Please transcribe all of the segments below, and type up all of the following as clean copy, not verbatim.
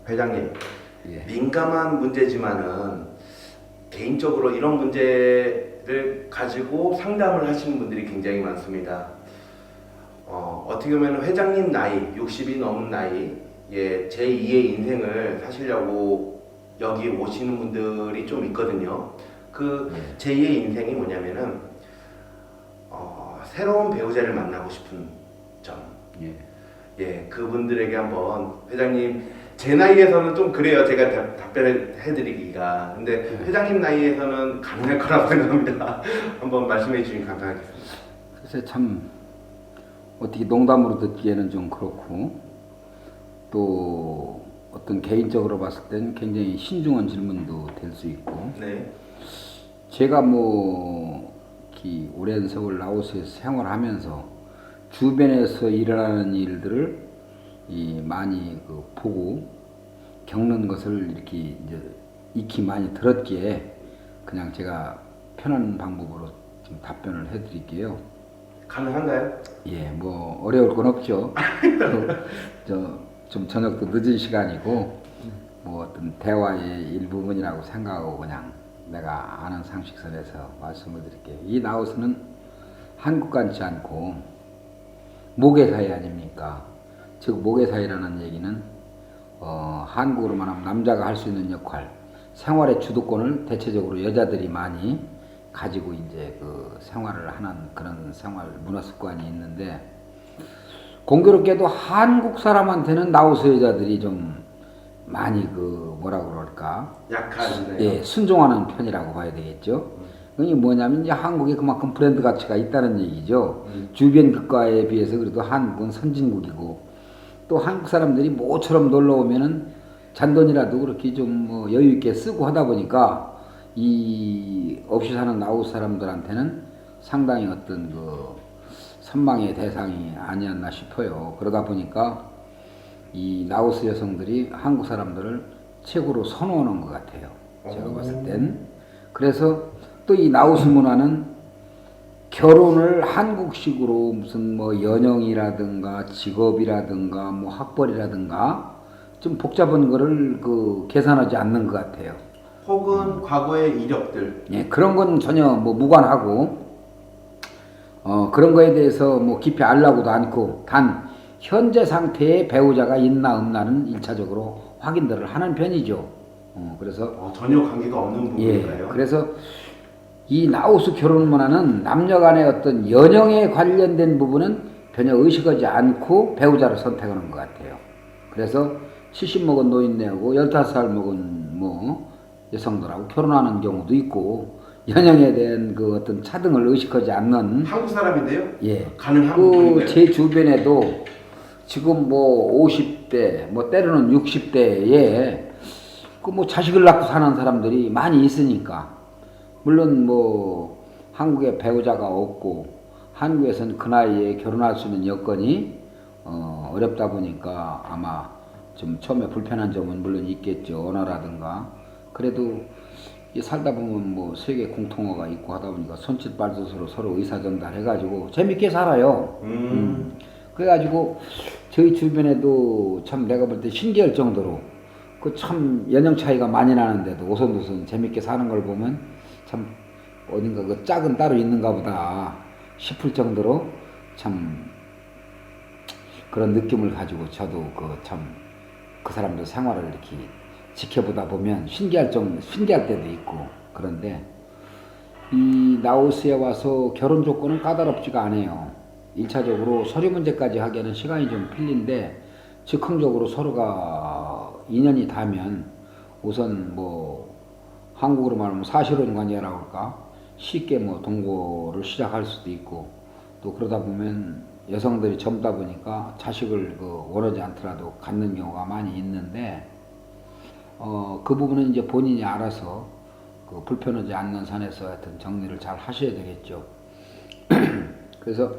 회장님, 예. 민감한 문제지만은 개인적으로 이런 문제를 가지고 상담을 하시는 분들이 굉장히 많습니다. 어떻게 보면 회장님 나이, 60이 넘은 나이에 제2의 인생을 사시려고 여기 오시는 분들이 좀 있거든요. 그 제2의 인생이 뭐냐면은 새로운 배우자를 만나고 싶은 점. 예, 그분들에게 한번 회장님 제 나이에서는 좀 그래요. 제가 답변을 해드리기가. 근데 회장님 나이에서는 가능할 거라고 생각합니다. 한번 말씀해 주시면 감사하겠습니다. 글쎄 참 어떻게 농담으로 듣기에는 좀 그렇고 또 어떤 개인적으로 봤을 때는 굉장히 신중한 질문도 될 수 있고 네. 제가 뭐 이렇게 오랜 세월 라오스에서 생활하면서 주변에서 일어나는 일들을 많이 보고 겪는 것을 이렇게 이제 익히 많이 들었기에 그냥 제가 편한 방법으로 좀 답변을 해드릴게요. 가능한가요? 예, 뭐 어려울 건 없죠. 좀 저녁도 늦은 시간이고 뭐 어떤 대화의 일부분이라고 생각하고 그냥 내가 아는 상식선에서 말씀을 드릴게요. 이 라오스는 한국 같지 않고 모계사회 아닙니까? 즉 모계사회라는 얘기는 한국으로 말하면 남자가 할 수 있는 역할, 생활의 주도권을 대체적으로 여자들이 많이 가지고 이제 그 생활을 하는 그런 생활 문화 습관이 있는데 공교롭게도 한국 사람한테는 라오스 여자들이 좀 많이 뭐라 그럴까? 약하네요. 예, 순종하는 편이라고 봐야 되겠죠. 그게 뭐냐면 이제 한국에 그만큼 브랜드 가치가 있다는 얘기죠. 주변 국가에 비해서 그래도 한국은 선진국이고 또 한국 사람들이 모처럼 놀러 오면은 잔돈이라도 그렇게 좀 뭐 여유 있게 쓰고 하다 보니까 이 없이 사는 라오스 사람들한테는 상당히 어떤 선망의 대상이 아니었나 싶어요. 그러다 보니까 이 라오스 여성들이 한국 사람들을 최고로 선호하는 것 같아요. 제가 봤을 땐. 그래서 또 이 라오스 문화는 결혼을 한국식으로 무슨 뭐 연영이라든가 직업이라든가 뭐 학벌이라든가 좀 복잡한 거를 계산하지 않는 것 같아요. 혹은 과거의 이력들. 예, 그런 건 전혀 뭐 무관하고 그런 거에 대해서 뭐 깊이 알라고도 않고 단 현재 상태의 배우자가 있나 없나는 1차적으로 확인들을 하는 편이죠. 그래서 전혀 관계가 없는 부분인가요? 예, 그래서 이 라오스 결혼 문화는 남녀 간의 어떤 연영에 관련된 부분은 전혀 의식하지 않고 배우자를 선택하는 것 같아요. 그래서 70 먹은 노인네하고 15살 먹은 뭐 여성들하고 결혼하는 경우도 있고 연영에 대한 어떤 차등을 의식하지 않는 한국 사람인데요? 예. 가능한 부분인가요? 제 주변에도 지금 뭐 50대, 뭐 때로는 60대에 뭐 자식을 낳고 사는 사람들이 많이 있으니까 물론 뭐 한국에 배우자가 없고 한국에서는 그 나이에 결혼할 수 있는 여건이 어렵다 보니까 아마 좀 처음에 불편한 점은 물론 있겠죠. 언어라든가. 그래도 살다 보면 뭐 세계 공통어가 있고 하다 보니까 손짓발짓으로 서로 의사전달 해가지고 재밌게 살아요. 그래가지고 저희 주변에도 참 내가 볼 때 신기할 정도로 참 연령 차이가 많이 나는데도 오손도손 재밌게 사는 걸 보면 참 어딘가 짝은 따로 있는가 보다 싶을 정도로 참 그런 느낌을 가지고 저도 참 그 사람들 생활을 이렇게 지켜보다 보면 신기할 때도 있고 그런데 이 라오스에 와서 결혼 조건은 까다롭지가 않아요. 1차적으로 서류 문제까지 하기에는 시간이 좀 필린데 즉흥적으로 서로가 인연이 닿으면 우선 뭐 한국으로 말하면 사실혼 관계라고 할까 쉽게 뭐 동거를 시작할 수도 있고 또 그러다 보면 여성들이 젊다 보니까 자식을 원하지 않더라도 갖는 경우가 많이 있는데 그 부분은 이제 본인이 알아서 불편하지 않는 선에서 하여튼 정리를 잘 하셔야 되겠죠. 그래서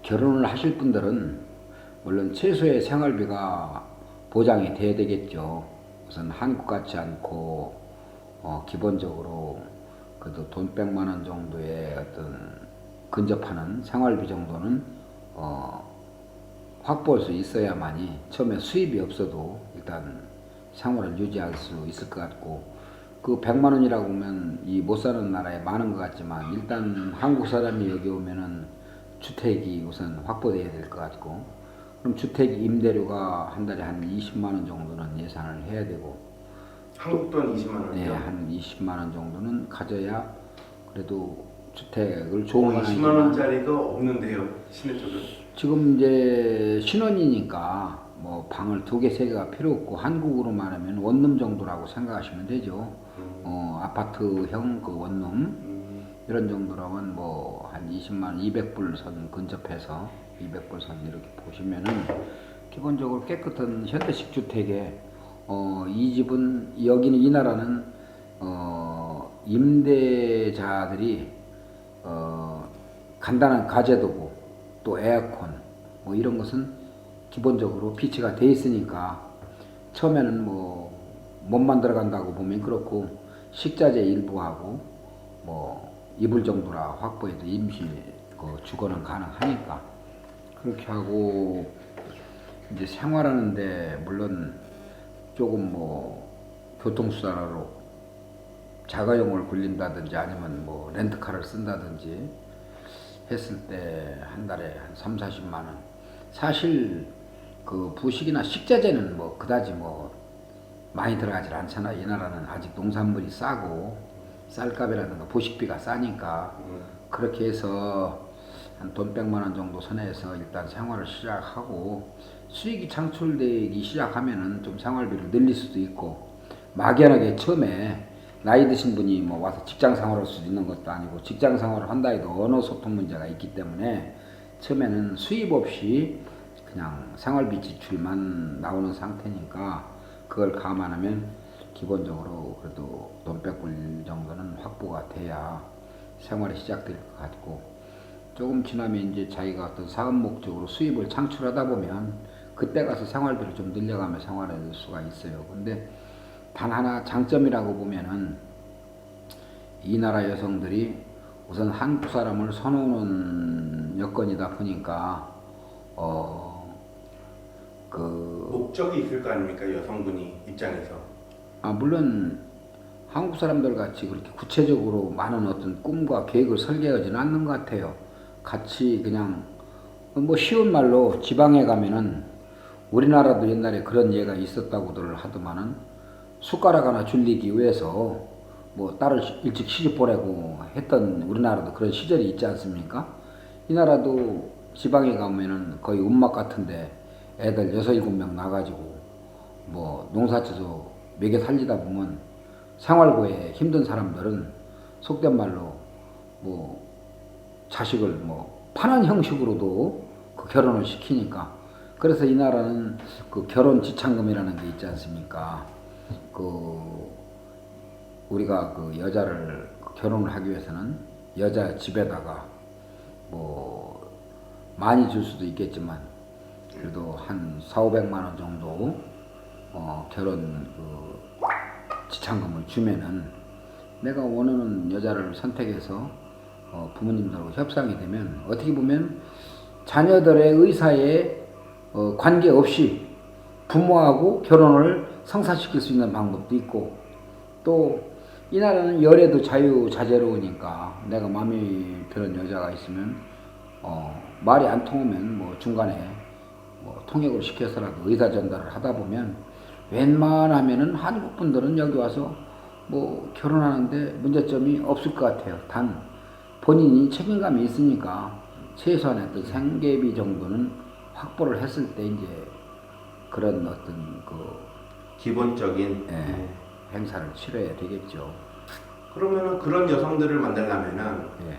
결혼을 하실 분들은 물론 최소의 생활비가 보장이 돼야 되겠죠. 우선 한국 같지 않고 기본적으로 그래도 돈 100만 원 정도의 어떤 근접하는 생활비 정도는 확보할 수 있어야만이 처음에 수입이 없어도 일단 생활을 유지할 수 있을 것 같고, 그 100만 원이라고 하면 이 못 사는 나라에 많은 것 같지만 일단 한국 사람이 여기 오면은 주택이 우선 확보돼야 될 것 같고, 그럼 주택 임대료가 한 달에 한 20만 원 정도는 예산을 해야 되고, 한국 돈 20만 네, 원이요? 한 20만 원 정도는 가져야 그래도 주택을 좋은 건 20만 아니지만 원짜리가 없는데요, 시내 쪽은. 지금 이제 신혼이니까 뭐 방을 2개, 3개가 필요 없고 한국으로 말하면 원룸 정도라고 생각하시면 되죠. 아파트형 그 원룸 이런 정도라면 뭐 한 20만 원, 200불 선 근접해서 200불 선 이렇게 보시면은 기본적으로 깨끗한 현대식 주택에 이 집은 여기는 이 나라는 임대자들이 간단한 가재도구 또 에어컨 뭐 이런 것은 기본적으로 비치가 돼 있으니까 처음에는 뭐 못 만들어 간다고 보면 그렇고, 식자재 일부하고 뭐 이불 정도라 확보해도 임시 그 주거는 가능하니까 그렇게 하고 이제 생활하는데 물론 조금 뭐 교통수단으로 자가용을 굴린다든지 아니면 뭐 렌트카를 쓴다든지 했을 때 한 달에 한 3, 40만 원. 사실 그 부식이나 식자재는 뭐 그다지 뭐 많이 들어가질 않잖아. 이 나라는 아직 농산물이 싸고 쌀값이라든가 부식비가 싸니까 그렇게 해서 한 돈 100만 원 정도 선에서 일단 생활을 시작하고, 수익이 창출되기 시작하면은 좀 생활비를 늘릴 수도 있고, 막연하게 처음에 나이 드신 분이 뭐 와서 직장 생활할 수 있는 것도 아니고, 직장 생활을 한다 해도 언어 소통 문제가 있기 때문에 처음에는 수입 없이 그냥 생활비 지출만 나오는 상태니까 그걸 감안하면 기본적으로 그래도 돈 100불 정도는 확보가 돼야 생활이 시작될 것 같고, 조금 지나면 이제 자기가 어떤 사업 목적으로 수입을 창출하다 보면 그때 가서 생활비를 좀 늘려가며 생활할 수가 있어요. 근데 단 하나 장점이라고 보면은 이 나라 여성들이 우선 한국 사람을 선호하는 여건이다 보니까 목적이 있을 거 아닙니까, 여성분이 입장에서. 물론 한국 사람들 같이 그렇게 구체적으로 많은 어떤 꿈과 계획을 설계하지는 않는 것 같아요. 같이 그냥 뭐 쉬운 말로 지방에 가면은 우리나라도 옛날에 그런 예가 있었다고들 하더만은 숟가락 하나 줄리기 위해서 뭐 딸을 일찍 시집 보내고 했던 우리나라도 그런 시절이 있지 않습니까? 이 나라도 지방에 가면은 거의 움막 같은데 애들 6, 7명 나가지고 뭐 농사져서 먹여 살리다 보면 생활고에 힘든 사람들은 속된 말로 뭐 자식을 뭐 파는 형식으로도 그 결혼을 시키니까, 그래서 이 나라는 그 결혼 지참금이라는 게 있지 않습니까? 그 우리가 그 여자를 결혼을 하기 위해서는 여자 집에다가 뭐 많이 줄 수도 있겠지만 그래도 한 4, 500만 원 정도 결혼 그 지참금을 주면은 내가 원하는 여자를 선택해서 부모님들하고 협상이 되면 어떻게 보면 자녀들의 의사에 관계없이 부모하고 결혼을 성사시킬 수 있는 방법도 있고, 또 이 나라는 열애도 자유자재로우니까 내가 마음에 드는 여자가 있으면 말이 안 통하면 뭐 중간에 뭐 통역을 시켜서라도 의사 전달을 하다 보면 웬만하면은 한국 분들은 여기 와서 뭐 결혼하는데 문제점이 없을 것 같아요. 단 본인이 책임감이 있으니까 최소한의 어떤 생계비 정도는 확보를 했을 때 이제 그런 어떤 그 기본적인. 행사를 치러야 되겠죠. 그러면은 그런 여성들을 만나려면은 예.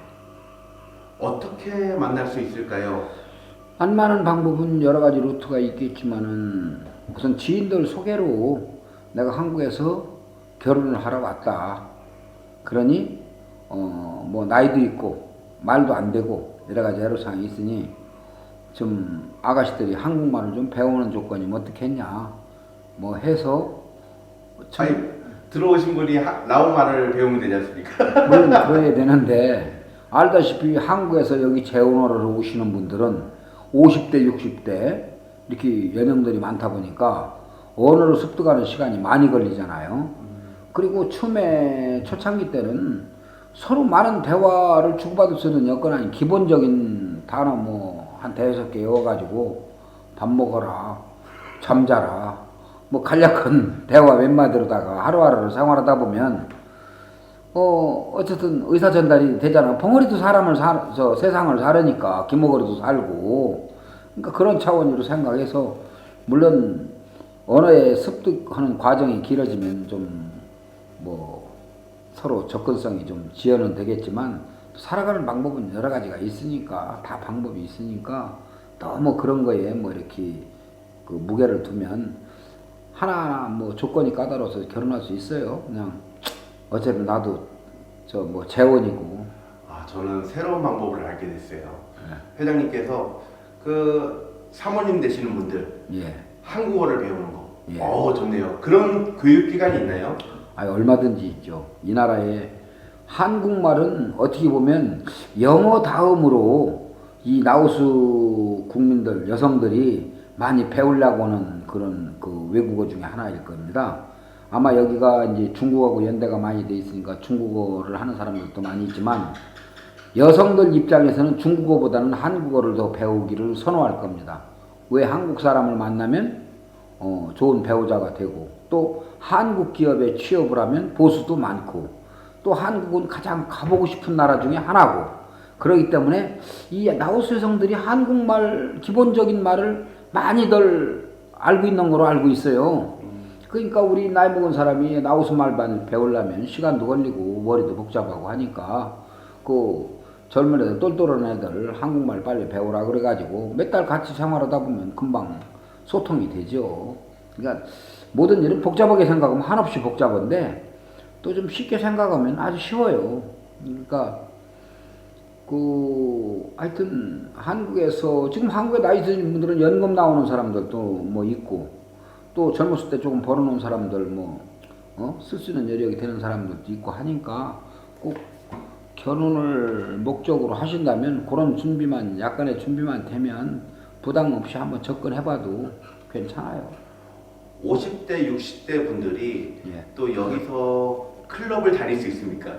어떻게 만날 수 있을까요? 만나는 방법은 여러 가지 루트가 있겠지만은 우선 지인들 소개로 내가 한국에서 결혼을 하러 왔다. 그러니 뭐 나이도 있고 말도 안 되고 여러 가지 애로사항이 있으니 좀 아가씨들이 한국말을 좀 배우는 조건이 뭐 어떻게 했냐 뭐 해서 아니, 들어오신 분이 라오말을 배우면 되지 않습니까? 물론 그래야 되는데 알다시피 한국에서 여기 재혼을 오시는 분들은 50대 60대 이렇게 연령들이 많다 보니까 언어를 습득하는 시간이 많이 걸리잖아요. 그리고 처음에 초창기 때는 서로 많은 대화를 주고받을 수 있는 여건 아닌 기본적인 단어 뭐 한 대여섯 개 외워가지고 밥 먹어라, 잠자라, 뭐 간략한 대화 몇 마디로다가 하루하루를 생활하다 보면 어쨌든 의사 전달이 되잖아. 벙어리도 세상을 사려니까 기머거리도 살고. 그러니까 그런 차원으로 생각해서 물론 언어에 습득하는 과정이 길어지면 좀 뭐 서로 접근성이 좀 지연은 되겠지만 살아가는 방법은 여러 가지가 있으니까 다 방법이 있으니까 너무 그런 거에 뭐 이렇게 그 무게를 두면 하나하나 뭐 조건이 까다로워서 결혼할 수 있어요. 그냥 어차피 나도 저 뭐 재혼이고. 아, 저는 새로운 방법을 알게 됐어요. 회장님께서 그 사모님 되시는 분들 예. 한국어를 배우는 거. 예. 좋네요. 그런 교육기관이 있나요? 얼마든지 있죠. 이 나라에 한국말은 어떻게 보면 영어 다음으로 이 라오스 국민들, 여성들이 많이 배우려고 하는 그런 그 외국어 중에 하나일 겁니다. 아마 여기가 이제 중국하고 연대가 많이 돼 있으니까 중국어를 하는 사람들도 많이 있지만 여성들 입장에서는 중국어보다는 한국어를 더 배우기를 선호할 겁니다. 왜? 한국 사람을 만나면 좋은 배우자가 되고 또 한국 기업에 취업을 하면 보수도 많고 또 한국은 가장 가보고 싶은 나라 중에 하나고 그렇기 때문에 이 라오스 여성들이 한국말 기본적인 말을 많이들 알고 있는 거로 알고 있어요. 그러니까 우리 나이 먹은 사람이 라오스 말만 배우려면 시간도 걸리고 머리도 복잡하고 하니까 그 젊은 애들 똘똘한 애들 한국말 빨리 배우라 그래가지고 몇 달 같이 생활하다 보면 금방 소통이 되죠. 그러니까 모든 일은 복잡하게 생각하면 한없이 복잡한데 또 좀 쉽게 생각하면 아주 쉬워요. 그러니까 하여튼 한국에서 지금 한국에 나이 드신 분들은 연금 나오는 사람들도 뭐 있고 또 젊었을 때 조금 벌어놓은 사람들 쓸 수 있는 여력이 되는 사람들도 있고 하니까 꼭 결혼을 목적으로 하신다면 그런 준비만 약간의 준비만 되면 부담 없이 한번 접근해봐도 괜찮아요. 50대, 60대 분들이 예. 또 여기서 클럽을 다닐 수 있습니까?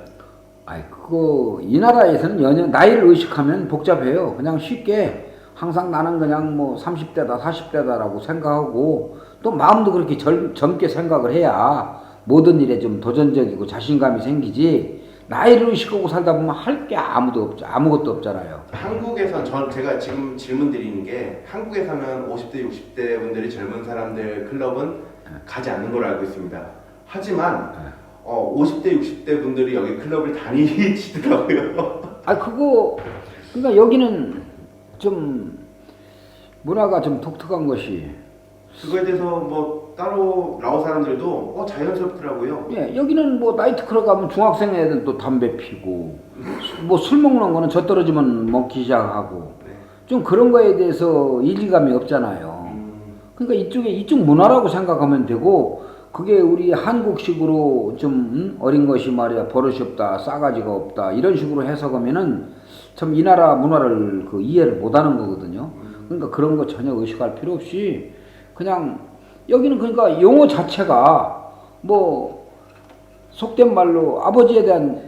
이 나라에서는 나이를 의식하면 복잡해요. 그냥 쉽게 항상 나는 그냥 뭐 30대다, 40대다라고 생각하고 또 마음도 그렇게 젊게 생각을 해야 모든 일에 좀 도전적이고 자신감이 생기지 나이를 의식하고 살다 보면 할 게 아무것도 없잖아요. 한국에선 제가 지금 질문 드리는 게 한국에서는 50대, 60대 분들이 젊은 사람들 클럽은 가지 않는 걸로 알고 있습니다. 하지만 50대, 60대 분들이 여기 클럽을 다니시더라고요. 그러니까 여기는 좀 문화가 좀 독특한 것이 그거에 대해서 뭐 따로 라오스 사람들도 자연스럽더라고요. 예, 여기는 뭐 나이트클럽 가면 중학생 애들 또 담배 피고 뭐 술 먹는 거는 저 떨어지면 먹기 시작하고 네. 좀 그런 거에 대해서 일리감이 없잖아요. 그러니까 이쪽 문화라고 생각하면 되고 그게 우리 한국식으로 좀 어린 것이 말이야 버릇이 없다, 싸가지가 없다 이런 식으로 해석하면은 참 이 나라 문화를 이해를 못하는 거거든요. 그러니까 그런 거 전혀 의식할 필요 없이 그냥 여기는 그러니까 용어 자체가 뭐 속된 말로 아버지에 대한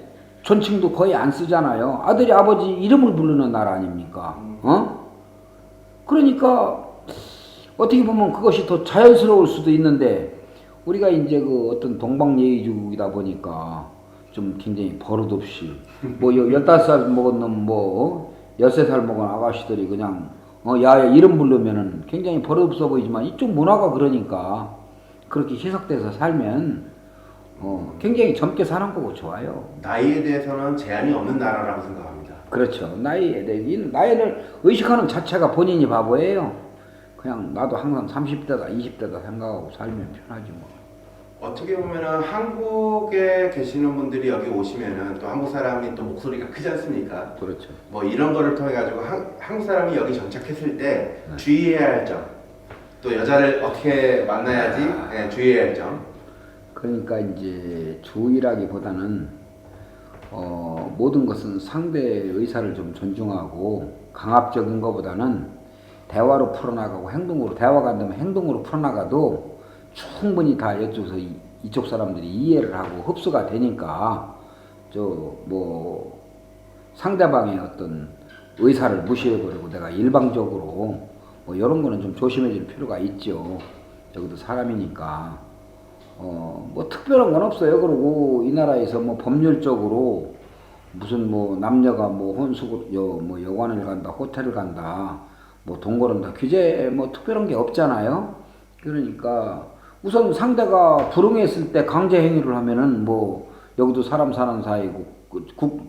존칭도 거의 안 쓰잖아요. 아들이 아버지 이름을 부르는 나라 아닙니까? 그러니까 어떻게 보면 그것이 더 자연스러울 수도 있는데 우리가 이제 어떤 동방예의주의다 보니까 좀 굉장히 버릇없이 뭐 15살 먹은 놈 13살 먹은 아가씨들이 그냥 야야 이름 부르면은 굉장히 버릇없어 보이지만 이쪽 문화가 그러니까 그렇게 희석돼서 살면 굉장히 젊게 사는 거고 좋아요. 나이에 대해서는 제한이 없는 나라라고 생각합니다. 그렇죠. 나이를 의식하는 자체가 본인이 바보예요. 그냥 나도 항상 30대다 20대다 생각하고 살면 편하지 뭐. 어떻게 보면은 한국에 계시는 분들이 여기 오시면은 또 한국 사람이 또 목소리가 크지 않습니까? 그렇죠. 뭐 이런 거를 통해 가지고 한국 사람이 여기 정착했을 때 주의해야 할 점, 또 여자를 어떻게 만나야지 주의해야 할 점. 그러니까 이제 주의라기보다는 모든 것은 상대의 의사를 좀 존중하고 강압적인 것보다는 대화로 풀어나가고 대화가 안 되면 행동으로 풀어나가도 충분히 다 이쪽에서 이쪽 사람들이 이해를 하고 흡수가 되니까 저 뭐 상대방의 어떤 의사를 무시해버리고 내가 일방적으로 뭐 이런 거는 좀 조심해줄 필요가 있죠. 여기도 사람이니까 뭐 특별한 건 없어요. 그리고 이 나라에서 뭐 법률적으로 무슨 뭐 남녀가 뭐 뭐 여관을 간다, 호텔을 간다, 뭐 동거한다 규제 뭐 특별한 게 없잖아요. 그러니까 우선 상대가 불응했을 때 강제 행위를 하면은 뭐 여기도 사람 사는 사이고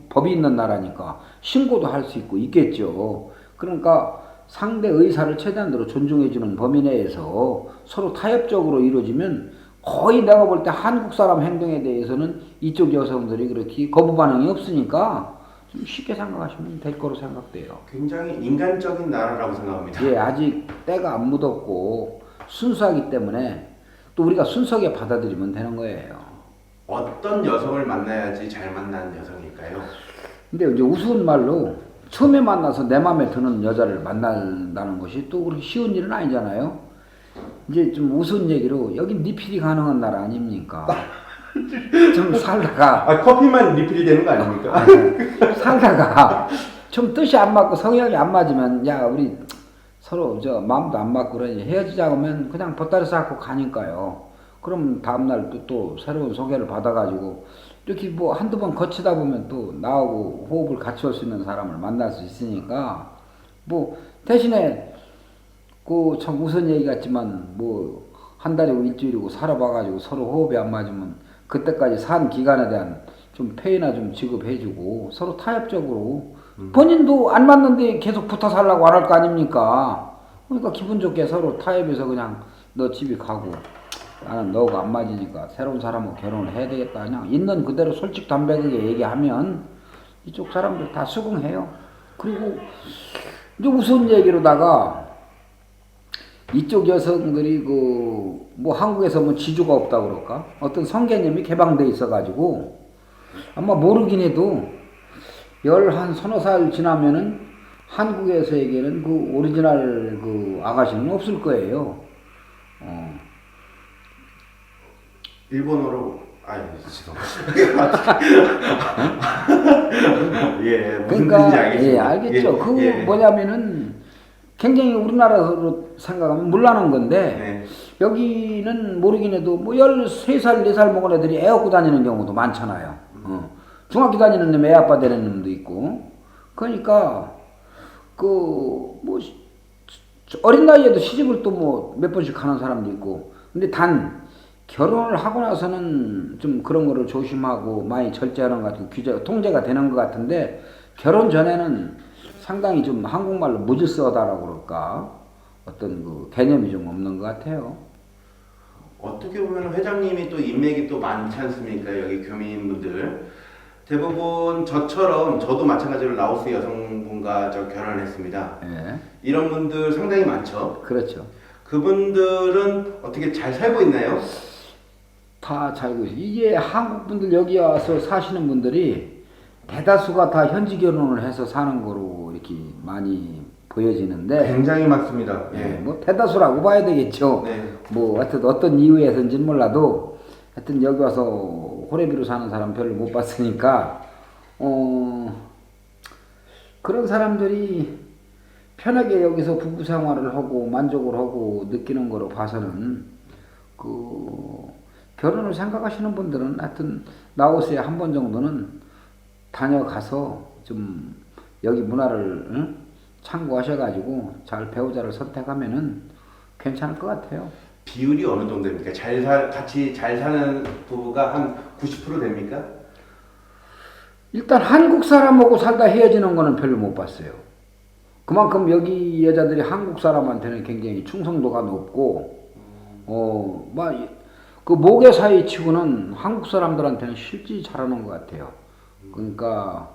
법이 있는 나라니까 신고도 할 수 있고 있겠죠. 그러니까 상대 의사를 최대한으로 존중해주는 범위 내에서 서로 타협적으로 이루어지면 거의 내가 볼 때 한국 사람 행동에 대해서는 이쪽 여성들이 그렇게 거부 반응이 없으니까 좀 쉽게 생각하시면 될 거로 생각돼요. 굉장히 인간적인 나라라고 생각합니다. 예, 아직 때가 안 묻었고 순수하기 때문에 또 우리가 순수하게 받아들이면 되는 거예요. 어떤 여성을 만나야지 잘 만나는 여성일까요? 근데 이제 우스운 말로 처음에 만나서 내 마음에 드는 여자를 만난다는 것이 또 그렇게 쉬운 일은 아니잖아요. 이제 좀 우스운 얘기로 여긴 리필이 가능한 나라 아닙니까? 좀 살다가 커피만 리필이 되는 거 아닙니까? 살다가 좀 뜻이 안 맞고 성향이 안 맞으면 야 우리 서로 저 마음도 안 맞고 그러니 헤어지자고 하면 그냥 보따리 싸고 가니까요. 그럼 다음날 또 새로운 소개를 받아가지고 이렇게 뭐 한두 번 거치다 보면 또 나하고 호흡을 같이 할 수 있는 사람을 만날 수 있으니까 뭐 대신에 그 참 우스운 얘기 같지만 뭐 한 달이고 일주일이고 살아봐가지고 서로 호흡이 안 맞으면 그때까지 산 기간에 대한 좀 페이나 좀 지급해주고 서로 타협적으로 본인도 안 맞는데 계속 붙어 살라고 안 할 거 아닙니까? 그러니까 기분 좋게 서로 타협해서 그냥 너 집에 가고 나는 너가 안 맞으니까 새로운 사람하고 결혼을 해야 되겠다. 그냥 있는 그대로 솔직담백하게 얘기하면 이쪽 사람들 다 수긍해요. 그리고 이제 우스운 얘기로다가 이쪽 여성들이 그 뭐 한국에서 뭐 지주가 없다 그럴까? 어떤 성개념이 개방돼 있어가지고 아마 모르긴 해도 한 서너 살 지나면은 한국에서에게는 그 오리지널 그 아가씨는 없을 거예요. 일본어로 죄송합니다. 예, 무슨 그러니까 뜻인지 알겠습니다. 예, 알겠죠. 뭐냐면은 굉장히 우리나라로 생각하면 물란한 건데 네. 여기는 모르긴 해도 뭐 13살, 4살 먹은 애들이 애 업고 다니는 경우도 많잖아요. 중학교 다니는 놈 애 아빠 되는 놈도 있고. 그러니까 그 뭐 어린 나이에도 시집을 또 뭐 몇 번씩 가는 사람도 있고. 근데 단 결혼을 하고 나서는 좀 그런 거를 조심하고 많이 절제하는 것 같은 규제, 통제가 되는 것 같은데 결혼 전에는 상당히 좀 한국말로 무질서하다라고 그럴까 어떤 그 개념이 좀 없는 것 같아요. 어떻게 보면 회장님이 또 인맥이 또 많지 않습니까? 여기 교민분들 대부분 저처럼 저도 마찬가지로 라오스 여성분과 저 결혼을 했습니다. 예. 이런 분들 상당히 많죠. 그렇죠. 그분들은 어떻게 잘 살고 있나요? 다 살고 있어요. 이게 한국 분들 여기 와서 사시는 분들이 대다수가 다 현지 결혼을 해서 사는 거로 이렇게 많이 보여지는데 굉장히 많습니다. 예, 뭐 대다수라고 봐야 되겠죠. 네. 뭐 하여튼 어떤 이유에서인지는 몰라도 하여튼 여기 와서 호래비로 사는 사람 별로 못 봤으니까 그런 사람들이 편하게 여기서 부부 생활을 하고 만족을 하고 느끼는 거로 봐서는 그 결혼을 생각하시는 분들은 하여튼 라오스에 한 번 정도는 다녀가서 좀 여기 문화를 참고하셔가지고 잘 배우자를 선택하면은 괜찮을 것 같아요. 비율이 어느 정도 됩니까? 같이 잘 사는 부부가 한 90% 됩니까? 일단 한국 사람하고 살다 헤어지는 거는 별로 못 봤어요. 그만큼 여기 여자들이 한국 사람한테는 굉장히 충성도가 높고, 그 목의 사이 치고는 한국 사람들한테는 실질이 잘하는 것 같아요. 그러니까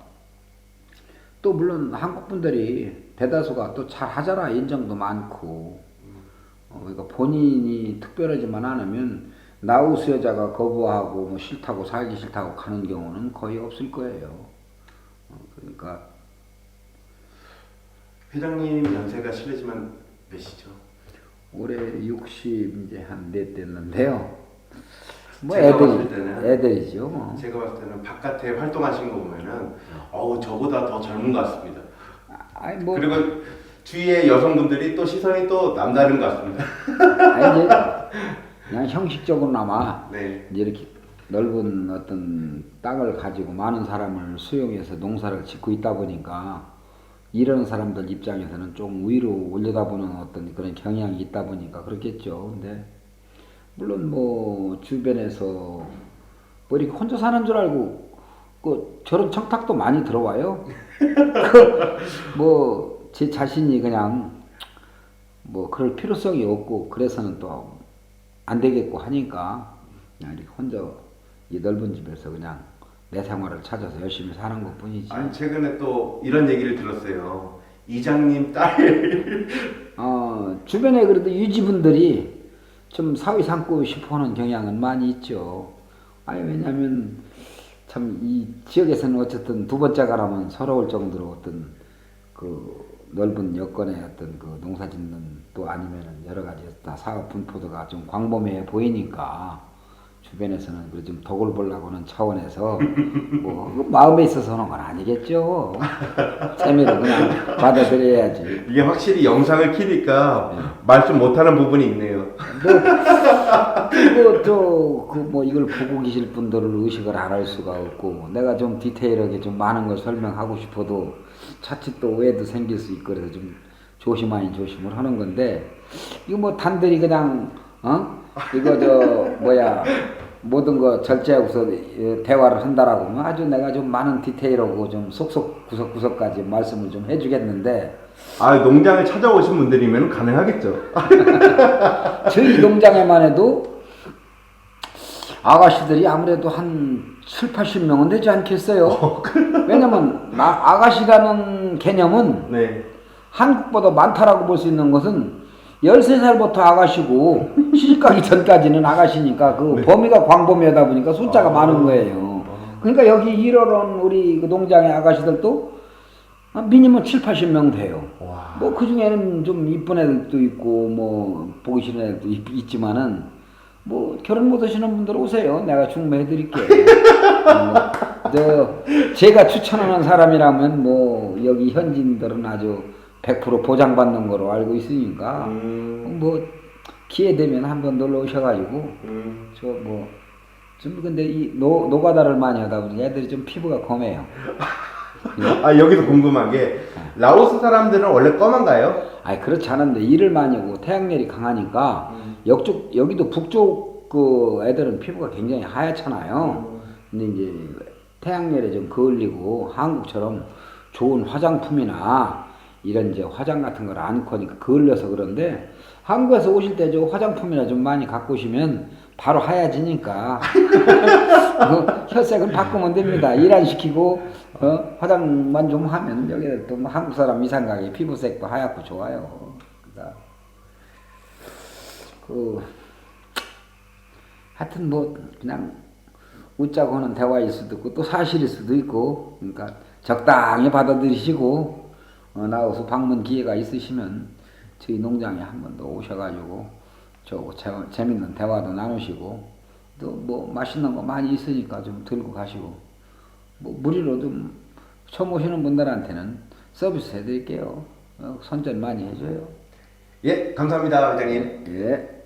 또 물론 한국 분들이 대다수가 또 잘하잖아. 인정도 많고. 그러니까 본인이 특별하지만 않으면 라오스 여자가 거부하고 뭐 싫다고 살기 싫다고 가는 경우는 거의 없을 거예요. 그러니까 회장님 연세가 실례지만 몇이죠? 올해 60 이제 한 넷 됐는데요. 뭐 제가 봤을 때는 애들이죠. 뭐. 제가 봤을 때는 바깥에 활동하시는 거 보면은 저보다 더 젊은 것 같습니다. 아니 뭐 그리고 주위의 여성분들이 또 시선이 또 남다른 것 같습니다. 아니 이제 그냥 형식적으로나마 네. 이제 이렇게 넓은 어떤 땅을 가지고 많은 사람을 수용해서 농사를 짓고 있다 보니까 이런 사람들 입장에서는 좀 위로 올려다보는 어떤 그런 경향이 있다 보니까 그렇겠죠. 근데 물론 뭐 주변에서 뭐 이렇게 혼자 사는 줄 알고 그 저런 청탁도 많이 들어와요. 뭐 제 자신이 그냥 뭐 그럴 필요성이 없고 그래서는 또 안 되겠고 하니까 그냥 이렇게 혼자 이 넓은 집에서 그냥 내 생활을 찾아서 열심히 사는 것 뿐이지. 아니 최근에 또 이런 얘기를 들었어요. 이장님 딸. 주변에 그래도 유지분들이 좀 사위 삼고 싶어 하는 경향은 많이 있죠. 아니, 왜냐면 참 이 지역에서는 어쨌든 두 번째 가라면 서러울 정도로 어떤 그 넓은 여건의 어떤 그 농사 짓는 또 아니면은 여러 가지 다 사업 분포도가 좀 광범위해 보이니까 주변에서는 그 좀 덕을 보려고는 차원에서 뭐 마음에 있어서는 건 아니겠죠. 재미로 그냥 받아들여야지. 이게 확실히 영상을 키니까 말씀 못하는 부분이 있네요. 뭐 이걸 보고 계실 분들을 의식을 안 할 수가 없고 내가 좀 디테일하게 좀 많은 걸 설명하고 싶어도 차칫 또 오해도 생길 수 있고 그래서 좀 조심을 하는 건데 이거 뭐 단들이 그냥 이거 모든 거 절제하고서 대화를 한다라고 하면 아주 내가 좀 많은 디테일하고 좀 속속 구석구석까지 말씀을 좀 해주겠는데 농장을 찾아오신 분들이면 가능하겠죠. 저희 농장에만 해도 아가씨들이 아무래도 한 7, 80명은 되지 않겠어요. 왜냐면 아가씨라는 개념은 네. 한국보다 많다라고 볼 수 있는 것은 13살부터 아가씨고 시집가기 전까지는 아가씨니까 그 네. 범위가 광범위하다 보니까 숫자가 많은 거예요. 그러니까 여기 일하는 우리 그 농장의 아가씨들도 미니멈 7, 80명 돼요. 와. 뭐 그 중에는 좀 이쁜 애들도 있고 뭐 보기 싫은 애들도 있지만은 뭐 결혼 못 하시는 분들 오세요. 내가 중매해 드릴게요. 제가 추천하는 사람이라면 뭐 여기 현지인들은 아주 100% 보장받는 거로 알고 있으니까 뭐 기회 되면 한번 놀러 오셔가지고 좀 근데 이 노가다를 많이 하다 보니 애들이 좀 피부가 검해요. 여기서 궁금한 게 라오스 사람들은 원래 검은가요? 아니 그렇지 않은데 일을 많이 하고 태양열이 강하니까 여기도 북쪽 그 애들은 피부가 굉장히 하얗잖아요. 근데 이제 태양열에 좀 거울리고 한국처럼 좋은 화장품이나 이런 이제 화장 같은 걸 안 거니까 거울려서 그런데 한국에서 오실 때 저 화장품이나 좀 많이 갖고 오시면 바로 하얘지니까 혈색은 바꾸면 됩니다. 일 안 시키고 화장만 좀 하면 여기 또 한국 사람 이상하게 피부색도 하얗고 좋아요. 하여튼 뭐 그냥 웃자고 하는 대화일 수도 있고 또 사실일 수도 있고 그러니까 적당히 받아들이시고 나와서 방문 기회가 있으시면 저희 농장에 한 번 더 오셔가지고 재밌는 대화도 나누시고 또 뭐 맛있는 거 많이 있으니까 좀 들고 가시고 뭐 무리로 좀 처음 오시는 분들한테는 서비스 해드릴게요. 선전 많이 해줘요. 예, 감사합니다, 회장님. 예.